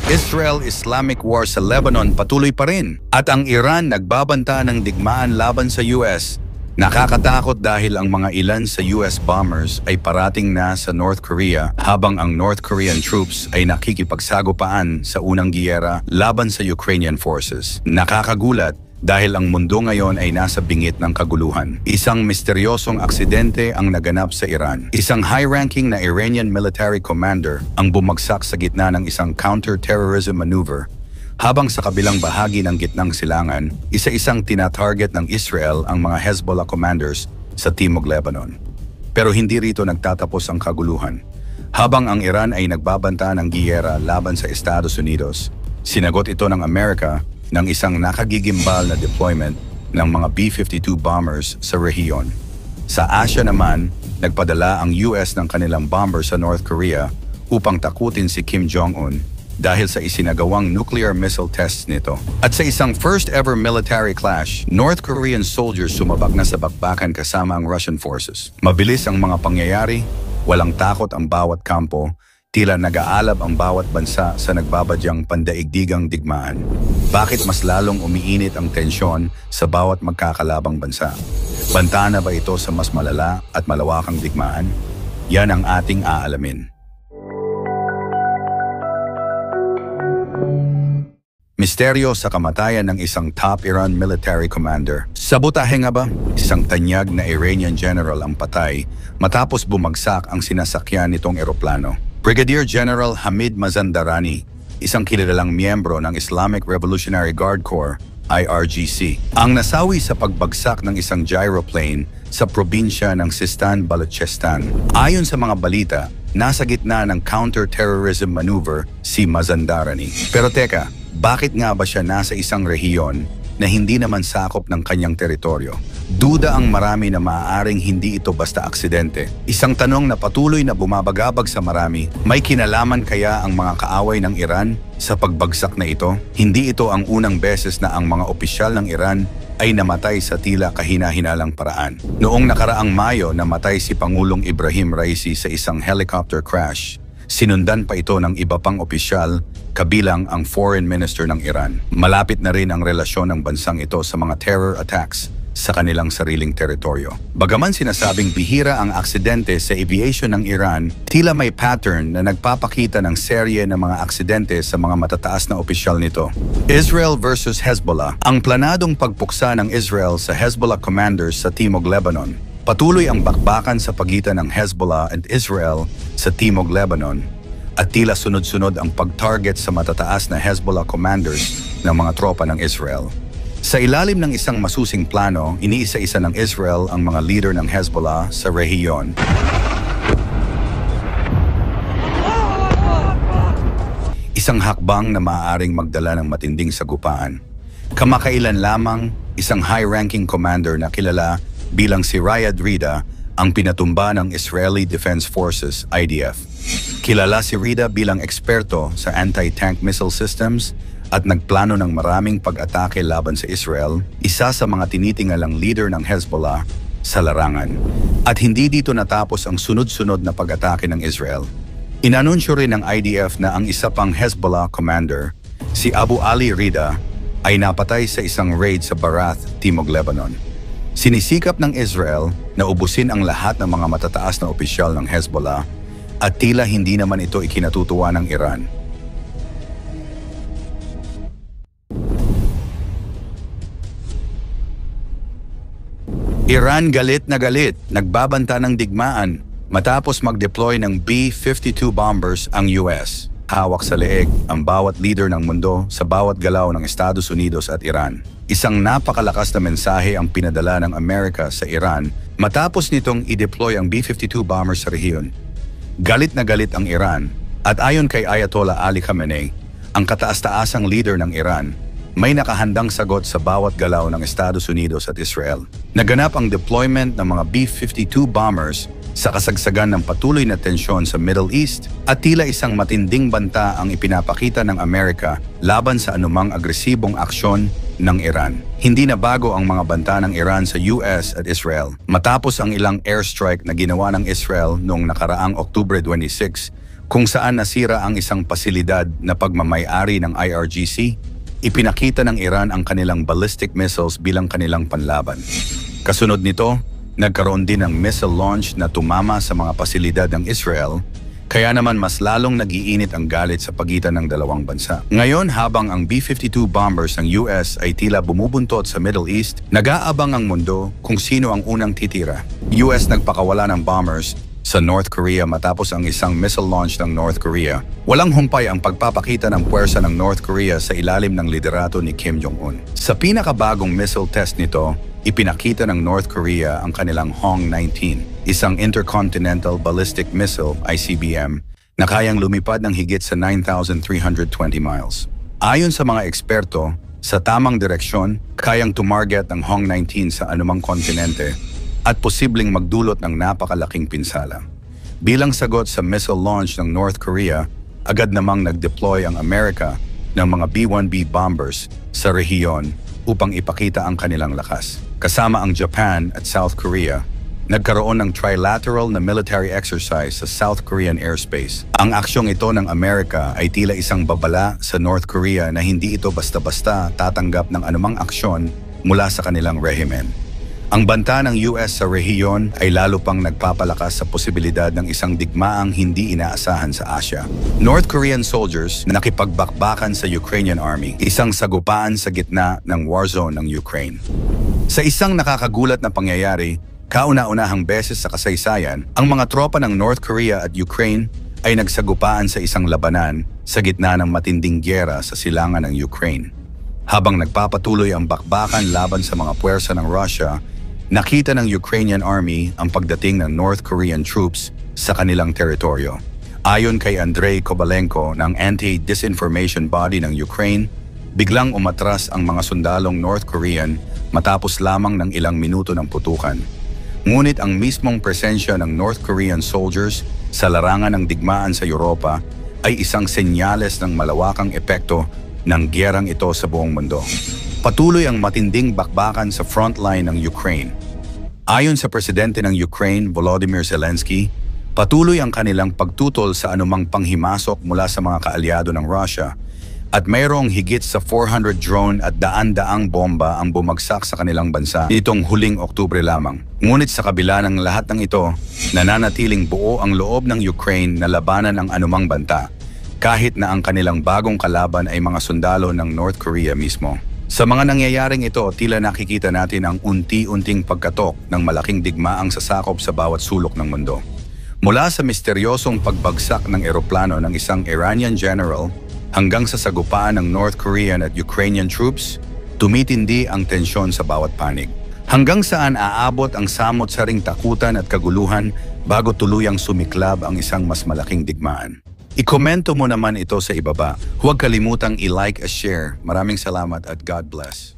Israel-Islamic War sa Lebanon patuloy pa rin. At ang Iran nagbabanta ng digmaan laban sa US. Nakakatakot dahil ang mga ilan sa US bombers ay parating na sa North Korea habang ang North Korean troops ay nakikipagsagupaan sa unang giyera laban sa Ukrainian forces. Nakakagulat dahil ang mundo ngayon ay nasa bingit ng kaguluhan. Isang misteryosong aksidente ang naganap sa Iran. Isang high-ranking na Iranian military commander ang bumagsak sa gitna ng isang counter-terrorism maneuver habang sa kabilang bahagi ng gitnang silangan, isa-isang tinatarget ng Israel ang mga Hezbollah commanders sa Timog Lebanon. Pero hindi rito nagtatapos ang kaguluhan. Habang ang Iran ay nagbabanta ng giyera laban sa Estados Unidos, sinagot ito ng Amerika ng isang nakagigimbal na deployment ng mga B-52 bombers sa rehiyon. Sa Asia naman, nagpadala ang US ng kanilang bomber sa North Korea upang takutin si Kim Jong-un dahil sa isinagawang nuclear missile tests nito. At sa isang first-ever military clash, North Korean soldiers sumabak na sa bakbakan kasama ang Russian forces. Mabilis ang mga pangyayari, walang takot ang bawat kampo, tila nag-aalab ang bawat bansa sa nagbabadyang pandaigdigang digmaan. Bakit mas lalong umiinit ang tensyon sa bawat magkakalabang bansa? Banta na ba ito sa mas malala at malawakang digmaan? Yan ang ating aalamin. Misteryo sa kamatayan ng isang top Iran military commander. Sabotahe nga ba? Isang tanyag na Iranian general ang patay matapos bumagsak ang sinasakyan nitong eroplano. Brigadier General Hamid Mazandarani, isang kilalang miyembro ng Islamic Revolutionary Guard Corps, IRGC, ang nasawi sa pagbagsak ng isang gyroplane sa probinsya ng Sistan, Balochistan. Ayon sa mga balita, nasa gitna ng counter-terrorism maneuver si Mazandarani. Pero teka, bakit nga ba siya nasa isang rehiyon na hindi naman sakop ng kanyang teritoryo? Duda ang marami na maaaring hindi ito basta aksidente. Isang tanong na patuloy na bumabagabag sa marami, may kinalaman kaya ang mga kaaway ng Iran sa pagbagsak na ito? Hindi ito ang unang beses na ang mga opisyal ng Iran ay namatay sa tila kahina-hinalang paraan. Noong nakaraang Mayo, namatay si Pangulong Ibrahim Raisi sa isang helicopter crash. Sinundan pa ito ng iba pang opisyal, kabilang ang Foreign Minister ng Iran. Malapit na rin ang relasyon ng bansang ito sa mga terror attacks sa kanilang sariling teritoryo. Bagaman sinasabing bihira ang aksidente sa aviation ng Iran, tila may pattern na nagpapakita ng serye ng mga aksidente sa mga matataas na opisyal nito. Israel versus Hezbollah. Ang planadong pagpuksa ng Israel sa Hezbollah commanders sa Timog Lebanon. Patuloy ang bakbakan sa pagitan ng Hezbollah and Israel sa Timog Lebanon at tila sunod-sunod ang pag-target sa matataas na Hezbollah commanders ng mga tropa ng Israel. Sa ilalim ng isang masusing plano, iniisa-isa ng Israel ang mga leader ng Hezbollah sa rehiyon. Isang hakbang na maaaring magdala ng matinding sagupaan. Kamakailan lamang, isang high-ranking commander na kilala bilang si Riyad Rida ang pinatumba ng Israeli Defense Forces, IDF. Kilala si Rida bilang eksperto sa anti-tank missile systems at nagplano ng maraming pag-atake laban sa Israel, isa sa mga tinitingalang leader ng Hezbollah sa larangan. At hindi dito natapos ang sunod-sunod na pag-atake ng Israel. Inanunsyo rin ng IDF na ang isa pang Hezbollah commander, si Abu Ali Rida, ay napatay sa isang raid sa Barath, Timog Lebanon. Sinisikap ng Israel na ubusin ang lahat ng mga matataas na opisyal ng Hezbollah at tila hindi naman ito ikinatutuwa ng Iran. Iran galit na galit, nagbabanta ng digmaan matapos mag-deploy ng B-52 bombers ang US. Hawak sa leeg ang bawat leader ng mundo sa bawat galaw ng Estados Unidos at Iran. Isang napakalakas na mensahe ang pinadala ng Amerika sa Iran matapos nitong i-deploy ang B-52 bombers sa rehiyon. Galit na galit ang Iran at ayon kay Ayatollah Ali Khamenei, ang kataas-taasang leader ng Iran, may nakahandang sagot sa bawat galaw ng Estados Unidos at Israel. Naganap ang deployment ng mga B-52 bombers sa kasagsagan ng patuloy na tensyon sa Middle East at tila isang matinding banta ang ipinapakita ng Amerika laban sa anumang agresibong aksyon ng Iran. Hindi na bago ang mga banta ng Iran sa US at Israel matapos ang ilang airstrike na ginawa ng Israel noong nakaraang Oktubre 26 kung saan nasira ang isang pasilidad na pagmamay-ari ng IRGC, ipinakita ng Iran ang kanilang ballistic missiles bilang kanilang panlaban. Kasunod nito, nagkaroon din ng missile launch na tumama sa mga pasilidad ng Israel, kaya naman mas lalong nag-iinit ang galit sa pagitan ng dalawang bansa. Ngayon, habang ang B-52 bombers ng US ay tila bumubuntot sa Middle East, nag-aabang ang mundo kung sino ang unang titira. US nagpakawala ng bombers sa North Korea matapos ang isang missile launch ng North Korea. Walang humpay ang pagpapakita ng puwersa ng North Korea sa ilalim ng liderato ni Kim Jong-un. Sa pinakabagong missile test nito, ipinakita ng North Korea ang kanilang Hong-19, isang intercontinental ballistic missile ICBM na kayang lumipad ng higit sa 9,320 miles. Ayon sa mga eksperto, sa tamang direksyon, kayang tumarget ng Hong-19 sa anumang kontinente at posibleng magdulot ng napakalaking pinsala. Bilang sagot sa missile launch ng North Korea, agad namang nag-deploy ang Amerika ng mga B-1B bombers sa rehiyon upang ipakita ang kanilang lakas. Kasama ang Japan at South Korea, nagkaroon ng trilateral na military exercise sa South Korean airspace. Ang aksyong ito ng Amerika ay tila isang babala sa North Korea na hindi ito basta-basta tatanggap ng anumang aksyon mula sa kanilang rehimen. Ang banta ng US sa rehiyon ay lalo pang nagpapalakas sa posibilidad ng isang digmaang hindi inaasahan sa Asia. North Korean soldiers na nakipagbakbakan sa Ukrainian army, isang sagupaan sa gitna ng war zone ng Ukraine. Sa isang nakakagulat na pangyayari, kauna-unahang beses sa kasaysayan, ang mga tropa ng North Korea at Ukraine ay nagsagupaan sa isang labanan sa gitna ng matinding gyera sa silangan ng Ukraine. Habang nagpapatuloy ang bakbakan laban sa mga puwersa ng Russia, nakita ng Ukrainian army ang pagdating ng North Korean troops sa kanilang teritoryo. Ayon kay Andrei Kovalenko ng Anti-Disinformation Body ng Ukraine, biglang umatras ang mga sundalong North Korean matapos lamang ng ilang minuto ng putukan. Ngunit ang mismong presensya ng North Korean soldiers sa larangan ng digmaan sa Europa ay isang senyales ng malawakang epekto ng gyerang ito sa buong mundo. Patuloy ang matinding bakbakan sa frontline ng Ukraine. Ayon sa presidente ng Ukraine, Volodymyr Zelensky, patuloy ang kanilang pagtutol sa anumang panghimasok mula sa mga kaalyado ng Russia at mayroong higit sa 400 drone at daan-daang bomba ang bumagsak sa kanilang bansa nitong huling Oktubre lamang. Ngunit sa kabila ng lahat ng ito, nananatiling buo ang loob ng Ukraine na labanan ang anumang banta, kahit na ang kanilang bagong kalaban ay mga sundalo ng North Korea mismo. Sa mga nangyayaring ito, tila nakikita natin ang unti-unting pagkatok ng malaking digmaang sasakop sa bawat sulok ng mundo. Mula sa misteryosong pagbagsak ng eroplano ng isang Iranian general hanggang sa sagupaan ng North Korean at Ukrainian troops, tumitindi ang tensyon sa bawat panig. Hanggang saan aabot ang samot-saring takutan at kaguluhan bago tuluyang sumiklab ang isang mas malaking digmaan. I-komento mo naman ito sa ibaba. Huwag kalimutang i-like at share. Maraming salamat at God bless.